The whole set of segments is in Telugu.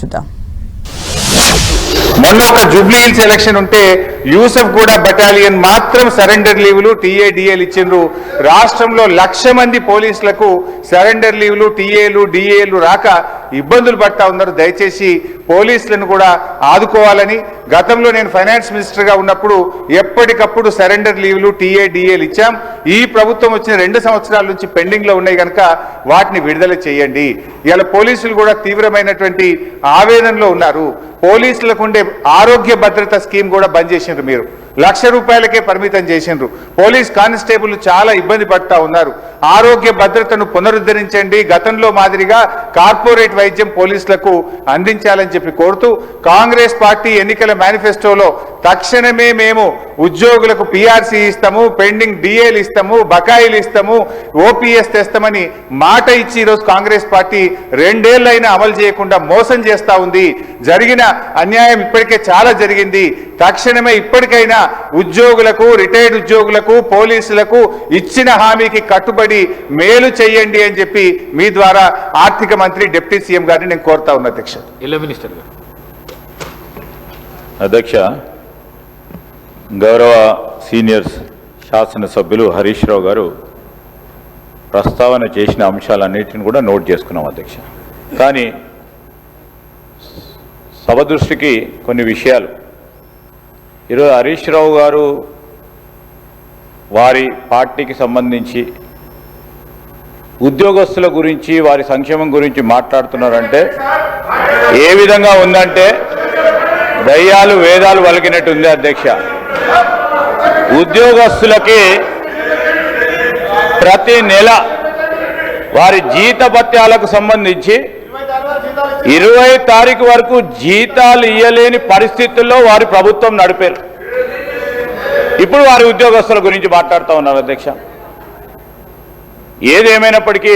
చూద్దాం. మొన్న ఒక జూబ్లీ హిల్స్ ఎలక్షన్ ఉంటే యూసఫ్ గూడ బటాలియన్ మాత్రం సరెండర్ లీవ్లు టీఏడిఏలు ఇచ్చిండ్రు. రాష్ట్రంలో 1,00,000 మంది పోలీసులకు సరెండర్ లీవ్లు టీఏలు డిఏలు రాక ఇబ్బందులు పడతా ఉన్నారు. దయచేసి పోలీసులను కూడా ఆదుకోవాలని, గతంలో నేను ఫైనాన్స్ మినిస్టర్గా ఉన్నప్పుడు ఎప్పటికప్పుడు సరెండర్ లీవ్లు టీఏడిఏలు ఇచ్చాం. ఈ ప్రభుత్వం వచ్చిన 2 సంవత్సరాల నుంచి పెండింగ్లో ఉన్నాయి కనుక వాటిని విడుదల చేయండి. ఇలా పోలీసులు కూడా తీవ్రమైనటువంటి ఆవేదనలో ఉన్నారు. పోలీసులకు ఉండే ఆరోగ్య భద్రత స్కీమ్ కూడా బంద్ చేసిండ్రు. మీరు 1,00,000 రూపాయలకే పరిమితం చేసిండ్రు. పోలీస్ కానిస్టేబుల్ చాలా ఇబ్బంది పడతా ఉన్నారు. ఆరోగ్య భద్రతను పునరుద్ధరించండి, గతంలో మాదిరిగా కార్పొరేట్ వైద్యం పోలీసులకు అందించాలని చెప్పి కోరుతూ కాంగ్రెస్ పార్టీ ఎన్నికల మేనిఫెస్టోలో తక్షణమే మేము ఉద్యోగులకు పిఆర్సీ ఇస్తాము, పెండింగ్ డిఏలు ఇస్తాము, బకాయిలు ఇస్తాము, ఓపీఎస్ తెస్తామని మాట ఇచ్చి ఈరోజు కాంగ్రెస్ పార్టీ 2 ఏళ్లైనా అమలు చేయకుండా మోసం చేస్తా ఉంది. జరిగిన అన్యాయం ఇప్పటికే చాలా జరిగింది. తక్షణమే ఇప్పటికైనా ఉద్యోగులకు, రిటైర్డ్ ఉద్యోగులకు, పోలీసులకు ఇచ్చిన హామీకి కట్టుబడి మేలు చేయండి అని చెప్పి మీ ద్వారా ఆర్థిక మంత్రి డిప్యూటీ సీఎం గారిని నేను కోరుతా ఉన్నా. అధ్యక్ష, గౌరవ సీనియర్ శాసనసభ్యులు హరీష్ రావు గారు ప్రస్తావన చేసిన అంశాలన్నిటిని కూడా నోట్ చేసుకున్నాం అధ్యక్ష. కానీ సభ దృష్టికి కొన్ని విషయాలు ఈరోజు హరీష్ రావు గారు వారి పార్టీకి సంబంధించి ఉద్యోగస్తుల గురించి, వారి సంక్షేమం గురించి మాట్లాడుతున్నారంటే ఏ విధంగా ఉందంటే దయ్యాలు వేదాలు వలికినట్టు ఉంది అధ్యక్ష. ఉద్యోగస్తులకి ప్రతి నెల వారి జీతభత్యాలకు సంబంధించి 20 తారీఖు వరకు జీతాలు ఇయ్యలేని పరిస్థితుల్లో వారి ప్రభుత్వం నడిపారు. ఇప్పుడు వారి ఉద్యోగస్తుల గురించి మాట్లాడుతూ ఉన్నారు అధ్యక్ష. ఏదేమైనప్పటికీ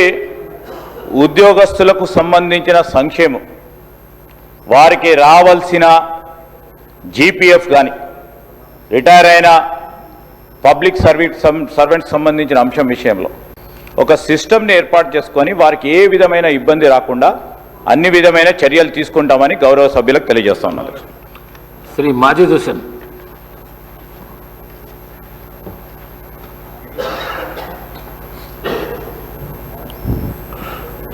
ఉద్యోగస్తులకు సంబంధించిన సంక్షేమం, వారికి రావాల్సిన జీపీఎఫ్ కానీ, రిటైర్ అయిన పబ్లిక్ సర్వెంట్స్ సంబంధించిన అంశం విషయంలో ఒక సిస్టమ్ని ఏర్పాటు చేసుకొని వారికి ఏ విధమైన ఇబ్బంది రాకుండా అన్ని విధమైన చర్యలు తీసుకుంటామని గౌరవ సభ్యులకు తెలియజేస్తా ఉన్నారు. శ్రీ మాజిద్ హుసేన్.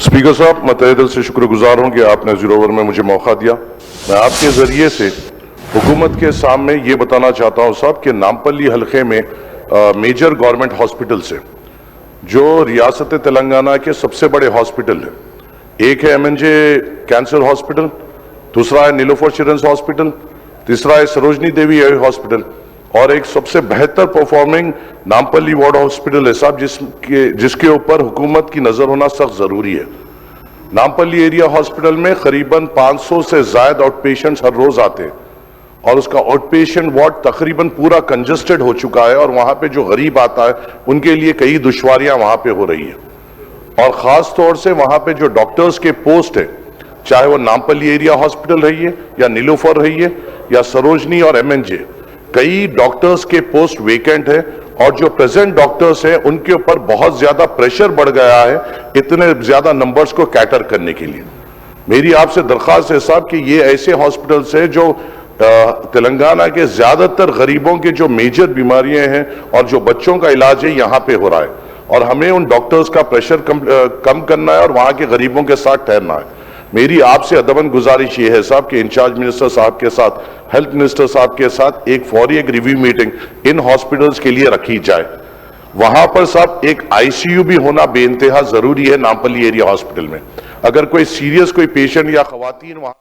स्पीकर साहब, मैं तहे दिल से शुक्रगुजार हूं कि आपने जीरो ओवर में मुझे मौका दिया। मैं आपके जरिए से हुकूमत के सामने ये बताना चाहता हूं साहब कि नामपल्ली हलके में मेजर गवर्नमेंट हॉस्पिटल से जो रियासत तेलंगाना के सबसे बड़े हॉस्पिटल है, एक है एमएनजे कैंसर हॉस्पिटल, दूसरा है नीलोफर चिल्ड्रंस हॉस्पिटल, तीसरा है सरोजनी देवी हॉस्पिटल और एक सबसे बेहतर परफॉर्मिंग नामपल्ली वार्ड हॉस्पिटल है साहब, जिसके ऊपर हुकूमत की नजर होना सख्त जरूरी है। नामपल्ली एरिया हॉस्पिटल में करीबन 500 से ज्यादा आउट पेशेंट्स हर रोज आते हैं और उसका आउट पेशेंट वार्ड तकरीबन पूरा कंजस्टेड हो चुका है और वहां पे जो गरीब आता है उनके लिए कई दुश्वारियां वहां पे हो रही है। और खास तौर से वहां पे जो डॉक्टर्स के पोस्ट है, चाहे वो नामपल्ली एरिया हॉस्पिटल रही है या नीलोफर रही है या सरोजनी और एमएनजे, कई डॉक्टर्स के पोस्ट वेकेंट है और जो प्रेजेंट डॉक्टर्स हैं उनके ऊपर बहुत ज्यादा प्रेशर बढ़ गया है इतने ज्यादा नंबर्स को कैटर करने के लिए। मेरी आपसे दरख्वास्त है साहब कि ये ऐसे हॉस्पिटल्स हैं जो तेलंगाना के ज्यादातर गरीबों के जो मेजर बीमारियां हैं और जो बच्चों का इलाज है यहाँ पे हो रहा है और हमें उन डॉक्टर्स का प्रेशर कम करना है और वहां के गरीबों के साथ ठहरना है। मेरी आपसे अदबन गुजारिश ये है साहब कि इंचार्ज मिनिस्टर साहब के साथ, हेल्थ मिनिस्टर साहब के साथ एक फौरी एक रिव्यू मीटिंग इन हॉस्पिटल्स के लिए रखी जाए। वहां पर साहब एक आईसीयू भी होना बेइंतहा जरूरी है नामपल्ली एरिया हॉस्पिटल में। अगर कोई सीरियस कोई पेशेंट या खवातीन वहां